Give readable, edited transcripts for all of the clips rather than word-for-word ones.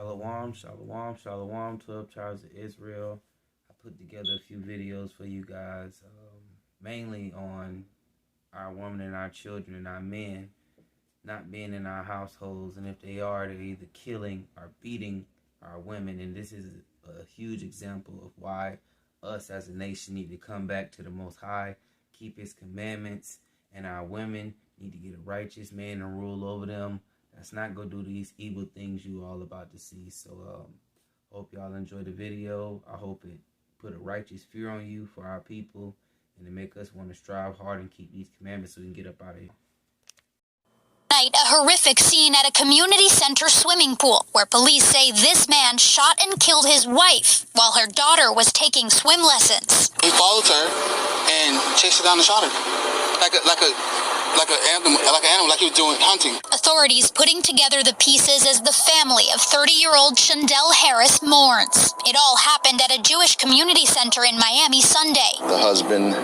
Shalom, shalom, shalom, 12 tribes of Israel. I put together a few videos for you guys, mainly on our women and our children and our men not being in our households, and if they are, they're either killing or beating our women. And this is a huge example of why us as a nation need to come back to the Most High, keep His commandments, and our women need to get a righteous man to rule over them. That's not going to do these evil things you all about to see. So hope y'all enjoy the video. I hope it put a righteous fear on you for our people and to make us want to strive hard and keep these commandments so we can get up out of here. Night, a horrific scene at a community center swimming pool where police say this man shot and killed his wife while her daughter was taking swim lessons. He followed her and chased her down and shot her like an animal, like he was doing hunting. Authorities putting together the pieces as the family of 30-year-old Shandell Harris mourns. It all happened at a Jewish community center in Miami Sunday. The husband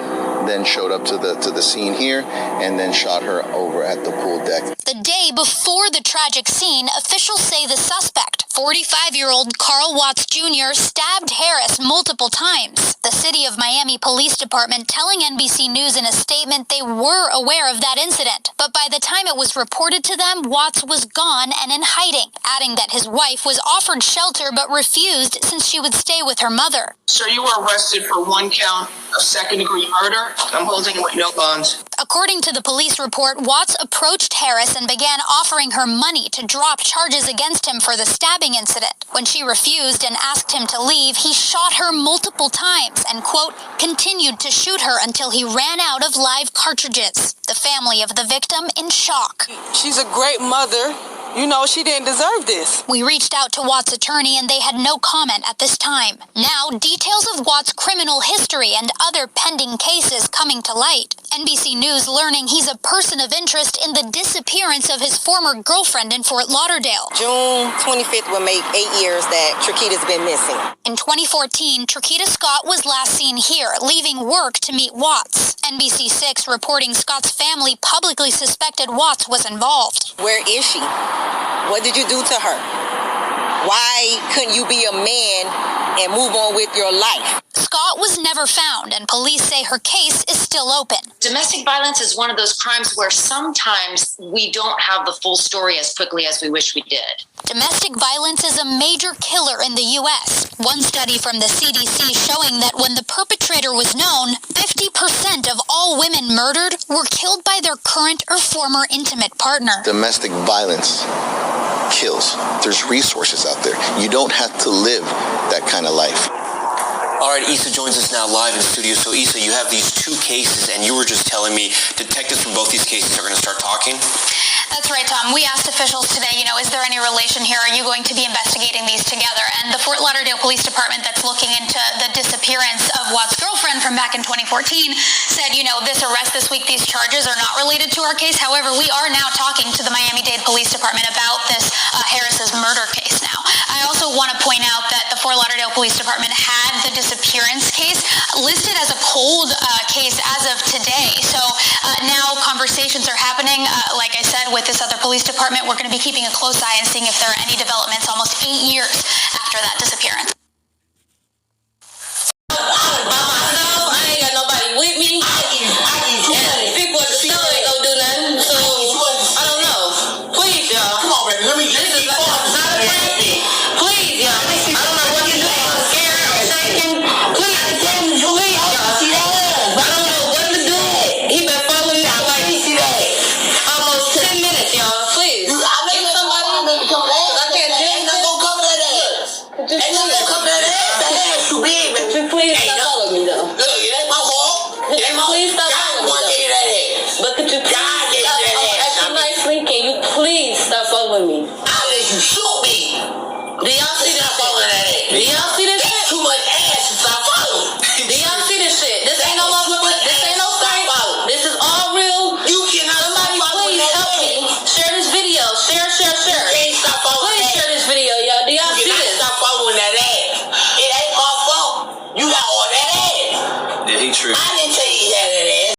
then showed up to the scene here and then shot her over at the pool deck. The day before the tragic scene, officials say the suspect, 45-year-old Carl Watts Jr., stabbed Harris multiple times. The City of Miami Police Department telling NBC News in a statement they were aware of that incident, but by the time it was reported to them, Watts was gone and in hiding, adding that his wife was offered shelter but refused since she would stay with her mother. Sir, you were arrested for one count of second-degree murder. I'm holding you with no bonds. According to the police report, Watts approached Harris and began offering her money to drop charges against him for the stabbing incident. When she refused and asked him to leave, he shot her multiple times and, quote, continued to shoot her until he ran out of live cartridges. The family of the victim in shock. She's a great mother. You know, she didn't deserve this. We reached out to Watts' attorney and they had no comment at this time. Now, details of Watts' criminal history and other pending cases coming to light. NBC News learning he's a person of interest in the disappearance of his former girlfriend in Fort Lauderdale. June 25th will make 8 years that Trakita's been missing. In 2014, Trakita Scott was last seen here, leaving work to meet Watts. NBC6 reporting Scott's family publicly suspected Watts was involved. Where is she? What did you do to her? Why couldn't you be a man and move on with your life? Scott was never found, and police say her case is still open. Domestic violence is one of those crimes where sometimes we don't have the full story as quickly as we wish we did. Domestic violence is a major killer in the U.S. One study from the CDC showing that when the perpetrator was known, 50% of all women murdered were killed by their current or former intimate partner. Domestic violence kills. There's resources out there. You don't have to live that kind of life. All right, Issa joins us now live in the studio. So, Issa, you have these two cases, and you were just telling me detectives from both these cases are going to start talking? That's right, Tom. We asked officials today, is there any relation here? Are you going to be investigating these together? And the Fort Lauderdale Police Department that's looking into the disappearance of Watts' girlfriend from back in 2014 said, this arrest this week, these charges are not related to our case. However, we are now talking to the Miami-Dade Police Department about this Harris's murder case now. I also want to point out that the Fort Lauderdale Police Department had the disappearance case listed as a cold case as of today. So now conversations are happening, like I said, with this other police department. We're going to be keeping a close eye and seeing if there are any developments almost